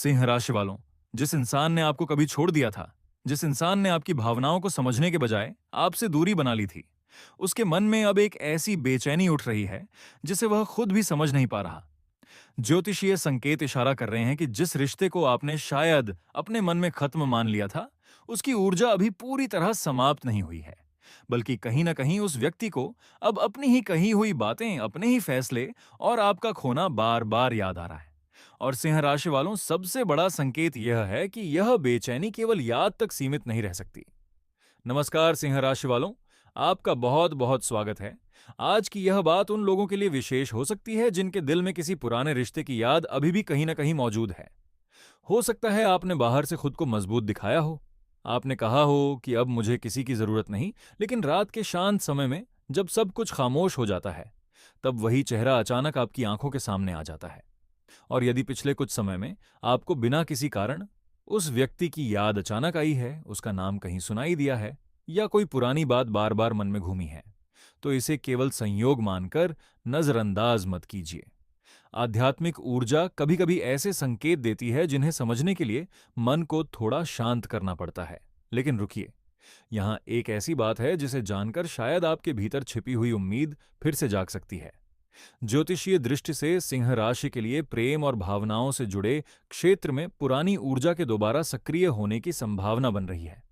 सिंह राशि वालों, जिस इंसान ने आपको कभी छोड़ दिया था, जिस इंसान ने आपकी भावनाओं को समझने के बजाय आपसे दूरी बना ली थी, उसके मन में अब एक ऐसी बेचैनी उठ रही है जिसे वह खुद भी समझ नहीं पा रहा। ज्योतिषीय संकेत इशारा कर रहे हैं कि जिस रिश्ते को आपने शायद अपने मन में खत्म मान लिया था, उसकी ऊर्जा अभी पूरी तरह समाप्त नहीं हुई है, बल्कि कहीं ना कहीं उस व्यक्ति को अब अपनी ही कही हुई बातें, अपने ही फैसले और आपका खोना बार बार याद आ रहा है। और सिंह राशि वालों, सबसे बड़ा संकेत यह है कि यह बेचैनी केवल याद तक सीमित नहीं रह सकती। नमस्कार सिंह राशि वालों, आपका बहुत बहुत स्वागत है। आज की यह बात उन लोगों के लिए विशेष हो सकती है जिनके दिल में किसी पुराने रिश्ते की याद अभी भी कहीं ना कहीं मौजूद है। हो सकता है आपने बाहर से खुद को मजबूत दिखाया हो, आपने कहा हो कि अब मुझे किसी की जरूरत नहीं, लेकिन रात के शांत समय में जब सब कुछ खामोश हो जाता है, तब वही चेहरा अचानक आपकी आंखों के सामने आ जाता है। और यदि पिछले कुछ समय में आपको बिना किसी कारण उस व्यक्ति की याद अचानक आई है, उसका नाम कहीं सुनाई दिया है, या कोई पुरानी बात बार बार मन में घूमी है, तो इसे केवल संयोग मानकर नजरअंदाज मत कीजिए। आध्यात्मिक ऊर्जा कभी कभी ऐसे संकेत देती है जिन्हें समझने के लिए मन को थोड़ा शांत करना पड़ता है। लेकिन रुकिए, यहाँ एक ऐसी बात है जिसे जानकर शायद आपके भीतर छिपी हुई उम्मीद फिर से जाग सकती है। ज्योतिषीय दृष्टि से सिंह राशि के लिए प्रेम और भावनाओं से जुड़े क्षेत्र में पुरानी ऊर्जा के दोबारा सक्रिय होने की संभावना बन रही है।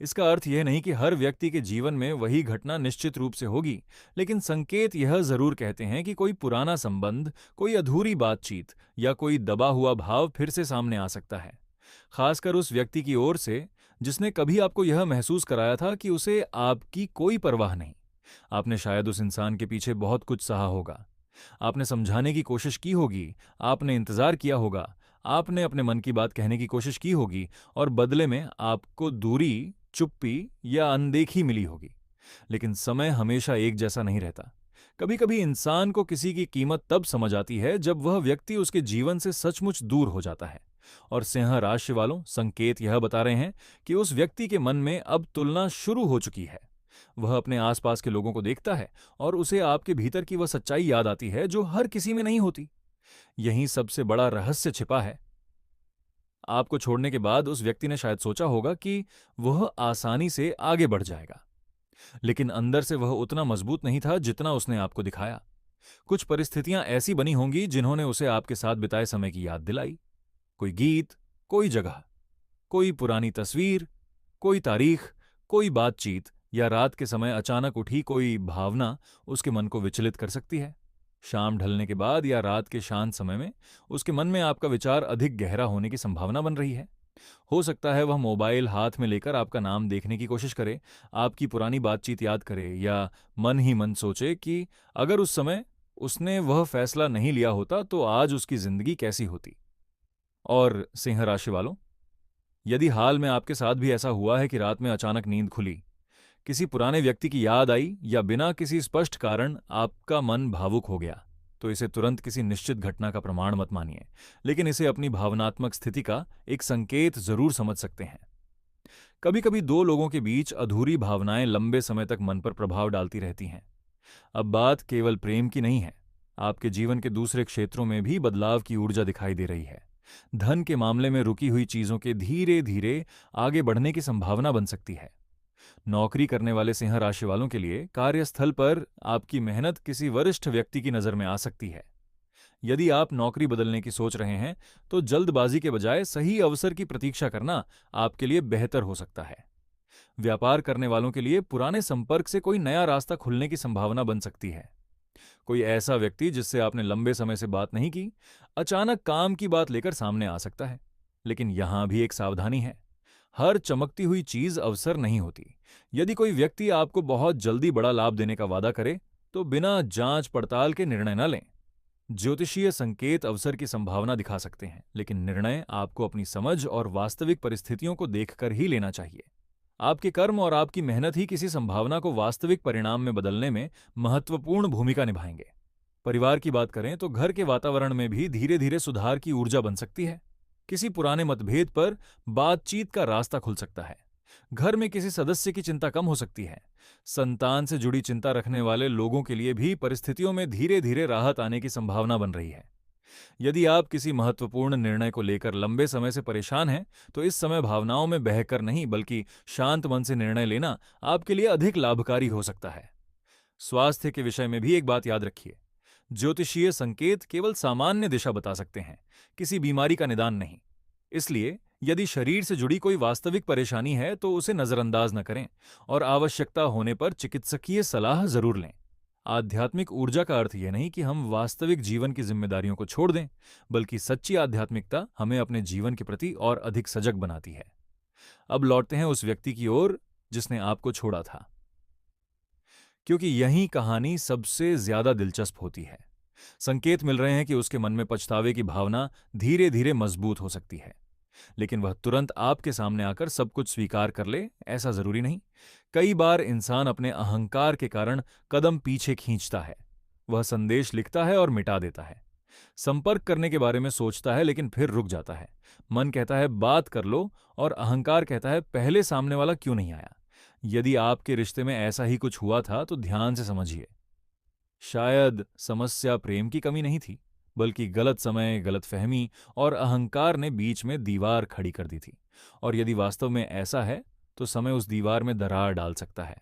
इसका अर्थ यह नहीं कि हर व्यक्ति के जीवन में वही घटना निश्चित रूप से होगी, लेकिन संकेत यह जरूर कहते हैं कि कोई पुराना संबंध, कोई अधूरी बातचीत या कोई दबा हुआ भाव फिर से सामने आ सकता है। खासकर उस व्यक्ति की ओर से जिसने कभी आपको यह महसूस कराया था कि उसे आपकी कोई परवाह नहीं। आपने शायद उस इंसान के पीछे बहुत कुछ सहा होगा, आपने समझाने की कोशिश की होगी, आपने इंतजार किया होगा, आपने अपने मन की बात कहने की कोशिश की होगी, और बदले में आपको दूरी, चुप्पी या अनदेखी मिली होगी। लेकिन समय हमेशा एक जैसा नहीं रहता। कभी कभी इंसान को किसी की कीमत तब समझ आती है जब वह व्यक्ति उसके जीवन से सचमुच दूर हो जाता है। और सिंह राशि वालों, संकेत यह बता रहे हैं कि उस व्यक्ति के मन में अब तुलना शुरू हो चुकी है। वह अपने आसपास के लोगों को देखता है और उसे आपके भीतर की वह सच्चाई याद आती है जो हर किसी में नहीं होती। यही सबसे बड़ा रहस्य छिपा है। आपको छोड़ने के बाद उस व्यक्ति ने शायद सोचा होगा कि वह आसानी से आगे बढ़ जाएगा, लेकिन अंदर से वह उतना मजबूत नहीं था जितना उसने आपको दिखाया। कुछ परिस्थितियां ऐसी बनी होंगी जिन्होंने उसे आपके साथ बिताए समय की याद दिलाई। कोई गीत, कोई जगह, कोई पुरानी तस्वीर, कोई तारीख, कोई बातचीत, या रात के समय अचानक उठी कोई भावना उसके मन को विचलित कर सकती है। शाम ढलने के बाद या रात के शांत समय में उसके मन में आपका विचार अधिक गहरा होने की संभावना बन रही है। हो सकता है वह मोबाइल हाथ में लेकर आपका नाम देखने की कोशिश करे, आपकी पुरानी बातचीत याद करे, या मन ही मन सोचे कि अगर उस समय उसने वह फैसला नहीं लिया होता तो आज उसकी जिंदगी कैसी होती। और सिंह राशि वालों, यदि हाल में आपके साथ भी ऐसा हुआ है कि रात में अचानक नींद खुली, किसी पुराने व्यक्ति की याद आई, या बिना किसी स्पष्ट कारण आपका मन भावुक हो गया, तो इसे तुरंत किसी निश्चित घटना का प्रमाण मत मानिए, लेकिन इसे अपनी भावनात्मक स्थिति का एक संकेत जरूर समझ सकते हैं। कभी कभी दो लोगों के बीच अधूरी भावनाएं लंबे समय तक मन पर प्रभाव डालती रहती हैं। अब बात केवल प्रेम की नहीं है, आपके जीवन के दूसरे क्षेत्रों में भी बदलाव की ऊर्जा दिखाई दे रही है। धन के मामले में रुकी हुई चीजों के धीरे धीरे आगे बढ़ने की संभावना बन सकती है। नौकरी करने वाले सिंह राशि वालों के लिए कार्यस्थल पर आपकी मेहनत किसी वरिष्ठ व्यक्ति की नजर में आ सकती है। यदि आप नौकरी बदलने की सोच रहे हैं, तो जल्दबाजी के बजाय सही अवसर की प्रतीक्षा करना आपके लिए बेहतर हो सकता है। व्यापार करने वालों के लिए पुराने संपर्क से कोई नया रास्ता खुलने की संभावना बन सकती है। कोई ऐसा व्यक्ति जिससे आपने लंबे समय से बात नहीं की, अचानक काम की बात लेकर सामने आ सकता है। लेकिन यहां भी एक सावधानी है, हर चमकती हुई चीज अवसर नहीं होती। यदि कोई व्यक्ति आपको बहुत जल्दी बड़ा लाभ देने का वादा करे, तो बिना जांच पड़ताल के निर्णय न लें। ज्योतिषीय संकेत अवसर की संभावना दिखा सकते हैं, लेकिन निर्णय आपको अपनी समझ और वास्तविक परिस्थितियों को देखकर ही लेना चाहिए। आपके कर्म और आपकी मेहनत ही किसी संभावना को वास्तविक परिणाम में बदलने में महत्वपूर्ण भूमिका निभाएंगे। परिवार की बात करें तो घर के वातावरण में भी धीरे धीरे सुधार की ऊर्जा बन सकती है। किसी पुराने मतभेद पर बातचीत का रास्ता खुल सकता है। घर में किसी सदस्य की चिंता कम हो सकती है। संतान से जुड़ी चिंता रखने वाले लोगों के लिए भी परिस्थितियों में धीरे धीरे राहत आने की संभावना बन रही है। यदि आप किसी महत्वपूर्ण निर्णय को लेकर लंबे समय से परेशान हैं, तो इस समय भावनाओं में बहकर नहीं बल्कि शांत मन से निर्णय लेना आपके लिए अधिक लाभकारी हो सकता है। स्वास्थ्य के विषय में भी एक बात याद रखिए। ज्योतिषीय संकेत केवल सामान्य दिशा बता सकते हैं, किसी बीमारी का निदान नहीं। इसलिए यदि शरीर से जुड़ी कोई वास्तविक परेशानी है तो उसे नजरअंदाज न करें और आवश्यकता होने पर चिकित्सकीय सलाह जरूर लें। आध्यात्मिक ऊर्जा का अर्थ यह नहीं कि हम वास्तविक जीवन की जिम्मेदारियों को छोड़ दें, बल्कि सच्ची आध्यात्मिकता हमें अपने जीवन के प्रति और अधिक सजग बनाती है। अब लौटते हैं उस व्यक्ति की ओर जिसने आपको छोड़ा था, क्योंकि यही कहानी सबसे ज्यादा दिलचस्प होती है। संकेत मिल रहे हैं कि उसके मन में पछतावे की भावना धीरे धीरे मजबूत हो सकती है, लेकिन वह तुरंत आपके सामने आकर सब कुछ स्वीकार कर ले, ऐसा जरूरी नहीं। कई बार इंसान अपने अहंकार के कारण कदम पीछे खींचता है। वह संदेश लिखता है और मिटा देता है। संपर्क करने के बारे में सोचता है लेकिन फिर रुक जाता है। मन कहता है बात कर लो, और अहंकार कहता है पहले सामने वाला क्यों नहीं आया। यदि आपके रिश्ते में ऐसा ही कुछ हुआ था तो ध्यान से समझिए। शायद समस्या प्रेम की कमी नहीं थी, बल्कि गलत समय, गलतफहमी और अहंकार ने बीच में दीवार खड़ी कर दी थी। और यदि वास्तव में ऐसा है तो समय उस दीवार में दरार डाल सकता है।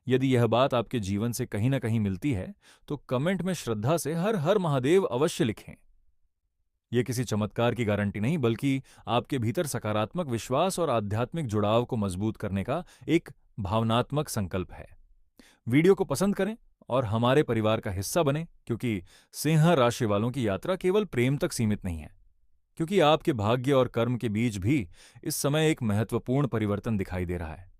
यदि यह बात आपके जीवन से कहीं ना कहीं मिलती है तो कमेंट में श्रद्धा से हर हर महादेव अवश्य लिखें। यह किसी चमत्कार की गारंटी नहीं, बल्कि आपके भीतर सकारात्मक विश्वास और आध्यात्मिक जुड़ाव को मजबूत करने का एक भावनात्मक संकल्प है। वीडियो को पसंद करें और हमारे परिवार का हिस्सा बने, क्योंकि सिंह राशि वालों की यात्रा केवल प्रेम तक सीमित नहीं है। क्योंकि आपके भाग्य और कर्म के बीच भी इस समय एक महत्वपूर्ण परिवर्तन दिखाई दे रहा है।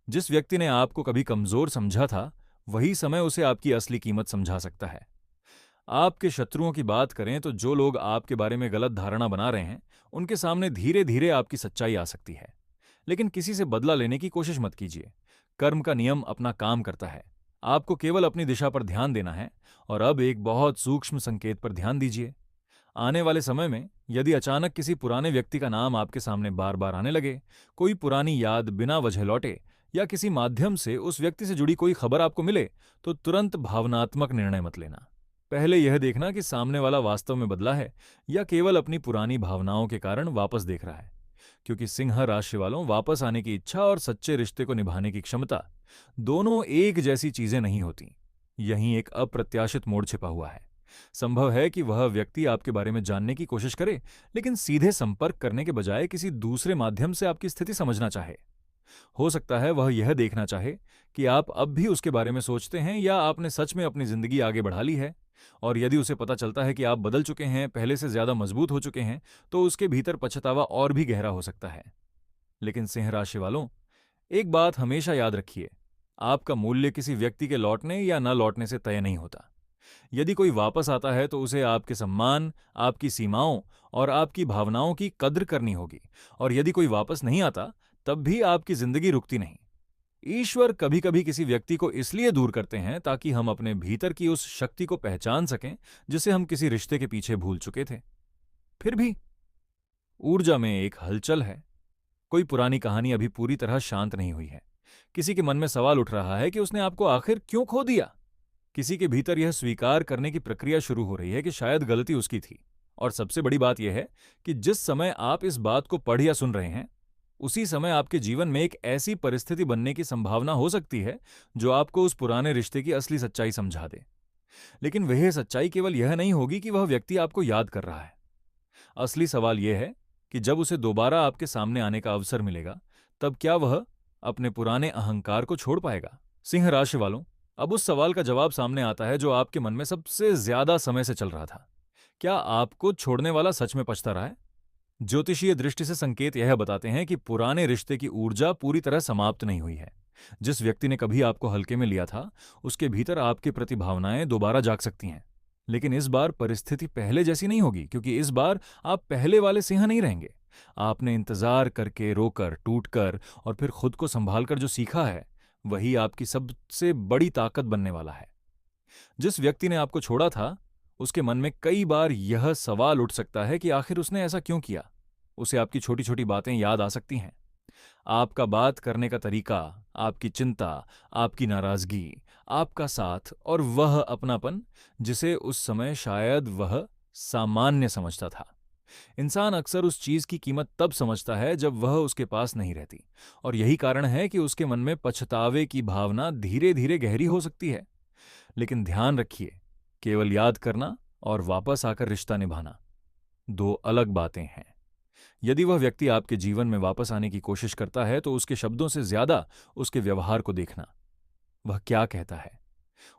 जिस व्यक्ति ने आपको कभी कमजोर समझा था, वही समय उसे आपकी असली कीमत समझा सकता है। आपके शत्रुओं की बात करें तो जो लोग आपके बारे में गलत धारणा बना रहे हैं, उनके सामने धीरे धीरे आपकी सच्चाई आ सकती है। लेकिन किसी से बदला लेने की कोशिश मत कीजिए। कर्म का नियम अपना काम करता है। आपको केवल अपनी दिशा पर ध्यान देना है। और अब एक बहुत सूक्ष्म संकेत पर ध्यान दीजिए। आने वाले समय में यदि अचानक किसी पुराने व्यक्ति का नाम आपके सामने बार बार आने लगे, कोई पुरानी याद बिना वजह लौटे, या किसी माध्यम से उस व्यक्ति से जुड़ी कोई खबर आपको मिले, तो तुरंत भावनात्मक निर्णय मत लेना। पहले यह देखना कि सामने वाला वास्तव में बदला है या केवल अपनी पुरानी भावनाओं के कारण वापस देख रहा है। क्योंकि सिंह राशि वालों, वापस आने की इच्छा और सच्चे रिश्ते को निभाने की क्षमता दोनों एक जैसी चीजें नहीं होती। यहीं एक अप्रत्याशित मोड़ छिपा हुआ है। संभव है कि वह व्यक्ति आपके बारे में जानने की कोशिश करे, लेकिन सीधे संपर्क करने के बजाय किसी दूसरे माध्यम से आपकी स्थिति समझना चाहे। हो सकता है वह यह देखना चाहे कि आप अब भी उसके बारे में सोचते हैं या आपने सच में अपनी जिंदगी आगे बढ़ा ली है। और यदि उसे पता चलता है कि आप बदल चुके हैं, पहले से ज्यादा मजबूत हो चुके हैं, तो उसके भीतर पछतावा और भी गहरा हो सकता है। लेकिन सिंह राशि वालों, एक बात हमेशा याद रखिए, आपका मूल्य किसी व्यक्ति के लौटने या न लौटने से तय नहीं होता। यदि कोई वापस आता है तो उसे आपके सम्मान, आपकी सीमाओं और आपकी भावनाओं की कद्र करनी होगी। और यदि कोई वापस नहीं आता, तब भी आपकी जिंदगी रुकती नहीं। ईश्वर कभी कभी किसी व्यक्ति को इसलिए दूर करते हैं ताकि हम अपने भीतर की उस शक्ति को पहचान सकें जिसे हम किसी रिश्ते के पीछे भूल चुके थे। फिर भी ऊर्जा में एक हलचल है। कोई पुरानी कहानी अभी पूरी तरह शांत नहीं हुई है। किसी के मन में सवाल उठ रहा है कि उसने आपको आखिर क्यों खो दिया। किसी के भीतर यह स्वीकार करने की प्रक्रिया शुरू हो रही है कि शायद गलती उसकी थी। और सबसे बड़ी बात यह है कि जिस समय आप इस बात को पढ़ या सुन रहे हैं, उसी समय आपके जीवन में एक ऐसी परिस्थिति बनने की संभावना हो सकती है जो आपको उस पुराने रिश्ते की असली सच्चाई समझा दे। लेकिन वह सच्चाई केवल यह नहीं होगी कि वह व्यक्ति आपको याद कर रहा है। असली सवाल यह है कि जब उसे दोबारा आपके सामने आने का अवसर मिलेगा, तब क्या वह अपने पुराने अहंकार को छोड़ पाएगा। सिंह राशि वालों, अब उस सवाल का जवाब सामने आता है जो आपके मन में सबसे ज्यादा समय से चल रहा था। क्या आपको छोड़ने वाला सच में पछता रहा है? ज्योतिषीय दृष्टि से संकेत यह बताते हैं कि पुराने रिश्ते की ऊर्जा पूरी तरह समाप्त नहीं हुई है। जिस व्यक्ति ने कभी आपको हल्के में लिया था, उसके भीतर आपके प्रति भावनाएं दोबारा जाग सकती हैं। लेकिन इस बार परिस्थिति पहले जैसी नहीं होगी, क्योंकि इस बार आप पहले वाले सिंह नहीं रहेंगे। आपने इंतजार करके, रोकर, टूटकर और फिर खुद को संभालकर जो सीखा है, वही आपकी सबसे बड़ी ताकत बनने वाला है। जिस व्यक्ति ने आपको छोड़ा था, उसके मन में कई बार यह सवाल उठ सकता है कि आखिर उसने ऐसा क्यों किया। उसे आपकी छोटी छोटी बातें याद आ सकती हैं। आपका बात करने का तरीका, आपकी चिंता, आपकी नाराजगी, आपका साथ और वह अपनापन जिसे उस समय शायद वह सामान्य समझता था। इंसान अक्सर उस चीज की कीमत तब समझता है जब वह उसके पास नहीं रहती, और यही कारण है कि उसके मन में पछतावे की भावना धीरे धीरे गहरी हो सकती है। लेकिन ध्यान रखिए, केवल याद करना और वापस आकर रिश्ता निभाना दो अलग बातें हैं। यदि वह व्यक्ति आपके जीवन में वापस आने की कोशिश करता है तो उसके शब्दों से ज्यादा उसके व्यवहार को देखना, वह क्या कहता है,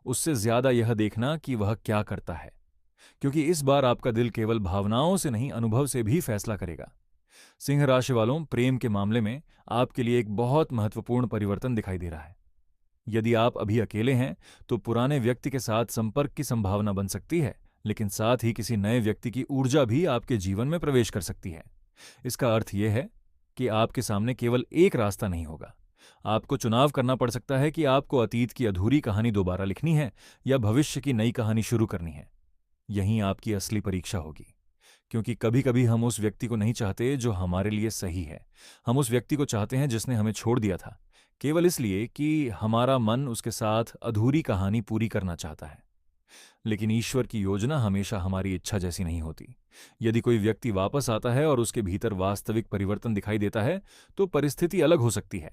उससे ज्यादा यह देखना कि वह क्या करता है। क्योंकि इस बार आपका दिल केवल भावनाओं से नहीं, अनुभव से भी फैसला करेगा। सिंह राशि वालों, प्रेम के मामले में आपके लिए एक बहुत महत्वपूर्ण परिवर्तन दिखाई दे रहा है। यदि आप अभी अकेले हैं तो पुराने व्यक्ति के साथ संपर्क की संभावना बन सकती है, लेकिन साथ ही किसी नए व्यक्ति की ऊर्जा भी आपके जीवन में प्रवेश कर सकती है। इसका अर्थ यह है कि आपके सामने केवल एक रास्ता नहीं होगा। आपको चुनाव करना पड़ सकता है कि आपको अतीत की अधूरी कहानी दोबारा लिखनी है या भविष्य की नई कहानी शुरू करनी है। यहीं आपकी असली परीक्षा होगी, क्योंकि कभी कभी हम उस व्यक्ति को नहीं चाहते जो हमारे लिए सही है। हम उस व्यक्ति को चाहते हैं जिसने हमें छोड़ दिया था, केवल इसलिए कि हमारा मन उसके साथ अधूरी कहानी पूरी करना चाहता है। लेकिन ईश्वर की योजना हमेशा हमारी इच्छा जैसी नहीं होती। यदि कोई व्यक्ति वापस आता है और उसके भीतर वास्तविक परिवर्तन दिखाई देता है तो परिस्थिति अलग हो सकती है।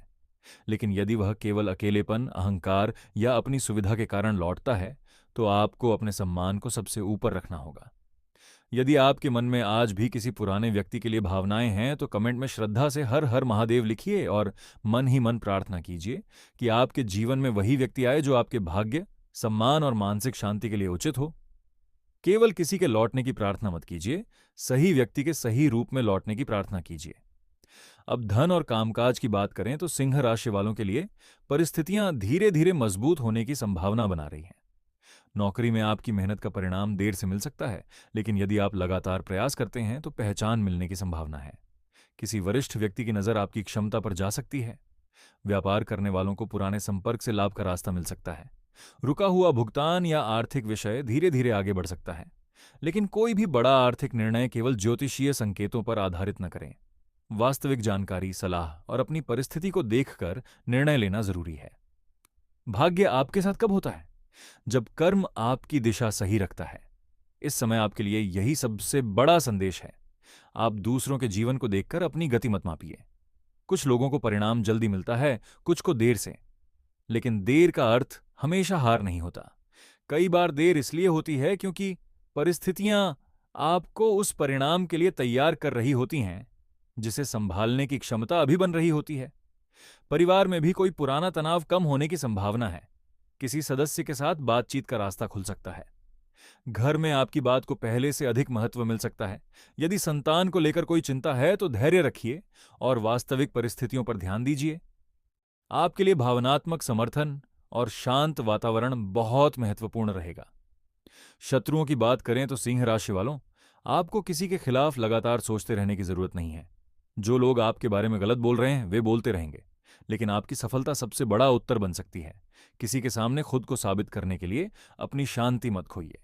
लेकिन यदि वह केवल अकेलेपन, अहंकार या अपनी सुविधा के कारण लौटता है तो आपको अपने सम्मान को सबसे ऊपर रखना होगा। यदि आपके मन में आज भी किसी पुराने व्यक्ति के लिए भावनाएं हैं तो कमेंट में श्रद्धा से हर हर महादेव लिखिए और मन ही मन प्रार्थना कीजिए कि आपके जीवन में वही व्यक्ति आए जो आपके भाग्य, सम्मान और मानसिक शांति के लिए उचित हो। केवल किसी के लौटने की प्रार्थना मत कीजिए, सही व्यक्ति के सही रूप में लौटने की प्रार्थना कीजिए। अब धन और कामकाज की बात करें तो सिंह राशि वालों के लिए परिस्थितियां धीरे धीरे मजबूत होने की संभावना बना रही हैं। नौकरी में आपकी मेहनत का परिणाम देर से मिल सकता है, लेकिन यदि आप लगातार प्रयास करते हैं तो पहचान मिलने की संभावना है। किसी वरिष्ठ व्यक्ति की नजर आपकी क्षमता पर जा सकती है। व्यापार करने वालों को पुराने संपर्क से लाभ का रास्ता मिल सकता है। रुका हुआ भुगतान या आर्थिक विषय धीरे धीरे आगे बढ़ सकता है। लेकिन कोई भी बड़ा आर्थिक निर्णय केवल ज्योतिषीय संकेतों पर आधारित न करें। वास्तविक जानकारी, सलाह और अपनी परिस्थिति को देखकर निर्णय लेना जरूरी है। भाग्य आपके साथ कब होता है? जब कर्म आपकी दिशा सही रखता है। इस समय आपके लिए यही सबसे बड़ा संदेश है। आप दूसरों के जीवन को देखकर अपनी गति मत मापिए। कुछ लोगों को परिणाम जल्दी मिलता है, कुछ को देर से। लेकिन देर का अर्थ हमेशा हार नहीं होता। कई बार देर इसलिए होती है क्योंकि परिस्थितियां आपको उस परिणाम के लिए तैयार कर रही होती हैं जिसे संभालने की क्षमता अभी बन रही होती है। परिवार में भी कोई पुराना तनाव कम होने की संभावना है। किसी सदस्य के साथ बातचीत का रास्ता खुल सकता है। घर में आपकी बात को पहले से अधिक महत्व मिल सकता है। यदि संतान को लेकर कोई चिंता है तो धैर्य रखिए और वास्तविक परिस्थितियों पर ध्यान दीजिए। आपके लिए भावनात्मक समर्थन और शांत वातावरण बहुत महत्वपूर्ण रहेगा। शत्रुओं की बात करें तो सिंह राशि वालों, आपको किसी के खिलाफ लगातार सोचते रहने की जरूरत नहीं है। जो लोग आपके बारे में गलत बोल रहे हैं वे बोलते रहेंगे, लेकिन आपकी सफलता सबसे बड़ा उत्तर बन सकती है। किसी के सामने खुद को साबित करने के लिए अपनी शांति मत खोइए।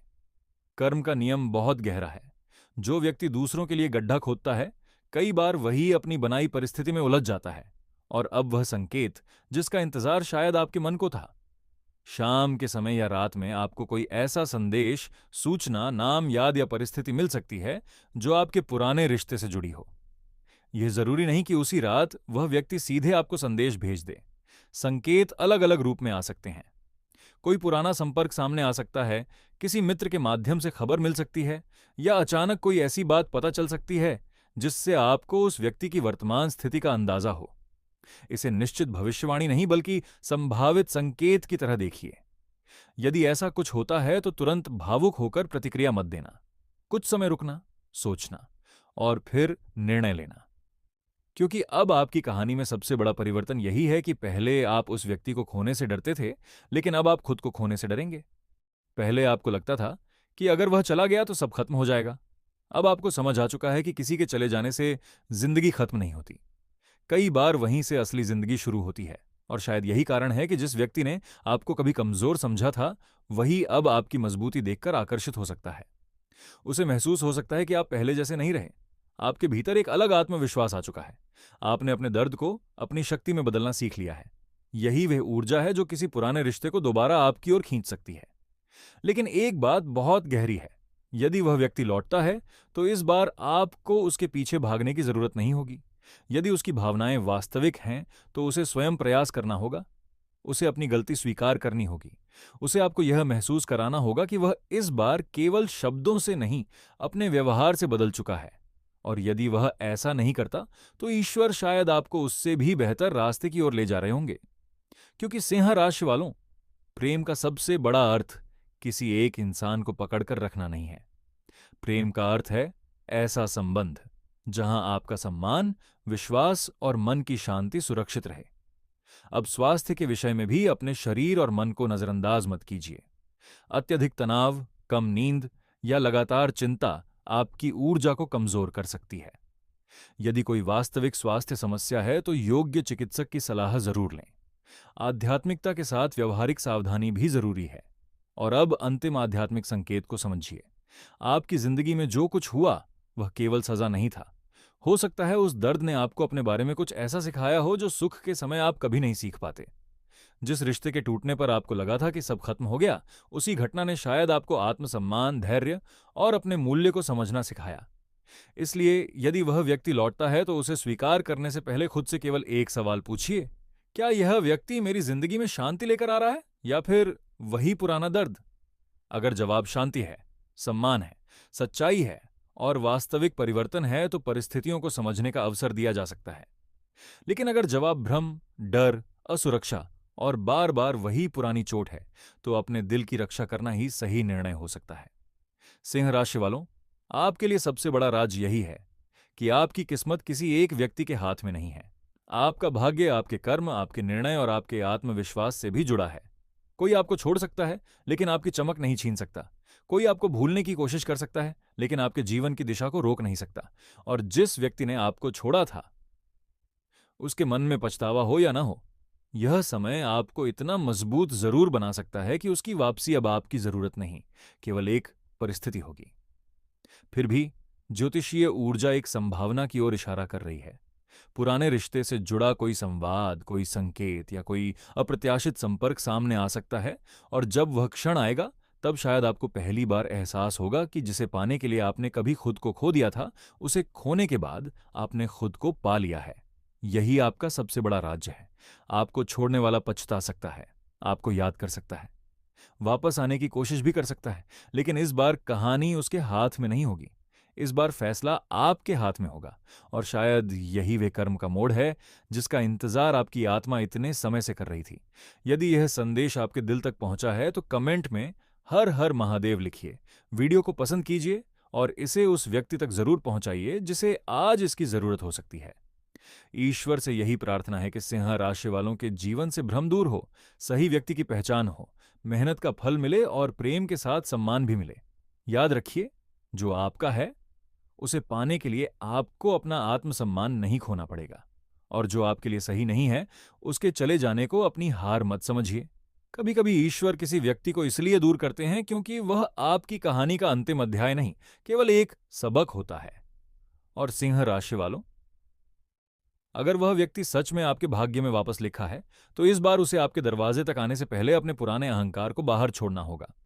कर्म का नियम बहुत गहरा है। जो व्यक्ति दूसरों के लिए गड्ढा खोदता है, कई बार वही अपनी बनाई परिस्थिति में उलझ जाता है, और अब वह संकेत जिसका इंतजार शायद आपके मन को था। शाम के समय या रात में आपको कोई ऐसा संदेश, सूचना, नाम, याद या परिस्थिति मिल सकती है जो आपके पुराने रिश्ते से जुड़ी हो। यह जरूरी नहीं कि उसी रात वह व्यक्ति सीधे आपको संदेश भेज दे। संकेत अलग अलग रूप में आ सकते हैं। कोई पुराना संपर्क सामने आ सकता है, किसी मित्र के माध्यम से खबर मिल सकती है, या अचानक कोई ऐसी बात पता चल सकती है जिससे आपको उस व्यक्ति की वर्तमान स्थिति का अंदाजा हो। इसे निश्चित भविष्यवाणी नहीं बल्कि संभावित संकेत की तरह देखिए। यदि ऐसा कुछ होता है तो तुरंत भावुक होकर प्रतिक्रिया मत देना। कुछ समय रुकना, सोचना और फिर निर्णय लेना। क्योंकि अब आपकी कहानी में सबसे बड़ा परिवर्तन यही है कि पहले आप उस व्यक्ति को खोने से डरते थे, लेकिन अब आप खुद को खोने से डरेंगे। पहले आपको लगता था कि अगर वह चला गया तो सब खत्म हो जाएगा। अब आपको समझ आ चुका है कि किसी के चले जाने से जिंदगी खत्म नहीं होती। कई बार वहीं से असली जिंदगी शुरू होती है, और शायद यही कारण है कि जिस व्यक्ति ने आपको कभी कमजोर समझा था, वही अब आपकी मजबूती देखकर आकर्षित हो सकता है। उसे महसूस हो सकता है कि आप पहले जैसे नहीं रहे। आपके भीतर एक अलग आत्मविश्वास आ चुका है। आपने अपने दर्द को अपनी शक्ति में बदलना सीख लिया है। यही वह ऊर्जा है जो किसी पुराने रिश्ते को दोबारा आपकी ओर खींच सकती है। लेकिन एक बात बहुत गहरी है, यदि वह व्यक्ति लौटता है तो इस बार आपको उसके पीछे भागने की जरूरत नहीं होगी। यदि उसकी भावनाएं वास्तविक हैं तो उसे स्वयं प्रयास करना होगा। उसे अपनी गलती स्वीकार करनी होगी। उसे आपको यह महसूस कराना होगा कि वह इस बार केवल शब्दों से नहीं, अपने व्यवहार से बदल चुका है। और यदि वह ऐसा नहीं करता तो ईश्वर शायद आपको उससे भी बेहतर रास्ते की ओर ले जा रहे होंगे। क्योंकि सिंह राशि वालों, प्रेम का सबसे बड़ा अर्थ किसी एक इंसान को पकड़कर रखना नहीं है। प्रेम का अर्थ है ऐसा संबंध जहां आपका सम्मान, विश्वास और मन की शांति सुरक्षित रहे। अब स्वास्थ्य के विषय में भी अपने शरीर और मन को नजरअंदाज मत कीजिए। अत्यधिक तनाव, कम नींद या लगातार चिंता आपकी ऊर्जा को कमजोर कर सकती है। यदि कोई वास्तविक स्वास्थ्य समस्या है तो योग्य चिकित्सक की सलाह जरूर लें। आध्यात्मिकता के साथ व्यवहारिक सावधानी भी जरूरी है। और अब अंतिम आध्यात्मिक संकेत को समझिए। आपकी जिंदगी में जो कुछ हुआ वह केवल सजा नहीं था। हो सकता है उस दर्द ने आपको अपने बारे में कुछ ऐसा सिखाया हो जो सुख के समय आप कभी नहीं सीख पाते। जिस रिश्ते के टूटने पर आपको लगा था कि सब खत्म हो गया, उसी घटना ने शायद आपको आत्मसम्मान, धैर्य और अपने मूल्य को समझना सिखाया। इसलिए यदि वह व्यक्ति लौटता है तो उसे स्वीकार करने से पहले खुद से केवल एक सवाल पूछिए, क्या यह व्यक्ति मेरी जिंदगी में शांति लेकर आ रहा है या फिर वही पुराना दर्द? अगर जवाब शांति है, सम्मान है, सच्चाई है और वास्तविक परिवर्तन है तो परिस्थितियों को समझने का अवसर दिया जा सकता है। लेकिन अगर जवाब भ्रम, डर, असुरक्षा और बार बार वही पुरानी चोट है तो अपने दिल की रक्षा करना ही सही निर्णय हो सकता है। सिंह राशि वालों, आपके लिए सबसे बड़ा राज यही है कि आपकी किस्मत किसी एक व्यक्ति के हाथ में नहीं है। आपका भाग्य आपके कर्म, आपके निर्णय और आपके आत्मविश्वास से भी जुड़ा है। कोई आपको छोड़ सकता है लेकिन आपकी चमक नहीं छीन सकता। कोई आपको भूलने की कोशिश कर सकता है लेकिन आपके जीवन की दिशा को रोक नहीं सकता। और जिस व्यक्ति ने आपको छोड़ा था उसके मन में पछतावा हो या ना हो, यह समय आपको इतना मजबूत जरूर बना सकता है कि उसकी वापसी अब आपकी जरूरत नहीं, केवल एक परिस्थिति होगी। फिर भी ज्योतिषीय ऊर्जा एक संभावना की ओर इशारा कर रही है। पुराने रिश्ते से जुड़ा कोई संवाद, कोई संकेत या कोई अप्रत्याशित संपर्क सामने आ सकता है। और जब वह क्षण आएगा तब शायद आपको पहली बार एहसास होगा कि जिसे पाने के लिए आपने कभी खुद को खो दिया था, उसे खोने के बाद आपने खुद को पा लिया है। यही आपका सबसे बड़ा राज्य है। आपको छोड़ने वाला पछता सकता है, आपको याद कर सकता है, वापस आने की कोशिश भी कर सकता है, लेकिन इस बार कहानी उसके हाथ में नहीं होगी। इस बार फैसला आपके हाथ में होगा। और शायद यही वे कर्म का मोड़ है जिसका इंतजार आपकी आत्मा इतने समय से कर रही थी। यदि यह संदेश आपके दिल तक पहुंचा है तो कमेंट में हर हर महादेव लिखिए, वीडियो को पसंद कीजिए और इसे उस व्यक्ति तक जरूर पहुंचाइए जिसे आज इसकी जरूरत हो सकती है। ईश्वर से यही प्रार्थना है कि सिंह राशि वालों के जीवन से भ्रम दूर हो, सही व्यक्ति की पहचान हो, मेहनत का फल मिले और प्रेम के साथ सम्मान भी मिले। याद रखिए, जो आपका है उसे पाने के लिए आपको अपना आत्मसम्मान नहीं खोना पड़ेगा। और जो आपके लिए सही नहीं है उसके चले जाने को अपनी हार मत समझिए। कभी कभी ईश्वर किसी व्यक्ति को इसलिए दूर करते हैं क्योंकि वह आपकी कहानी का अंतिम अध्याय नहीं, केवल एक सबक होता है। और सिंह राशि वालों, अगर वह व्यक्ति सच में आपके भाग्य में वापस लिखा है तो इस बार उसे आपके दरवाजे तक आने से पहले अपने पुराने अहंकार को बाहर छोड़ना होगा।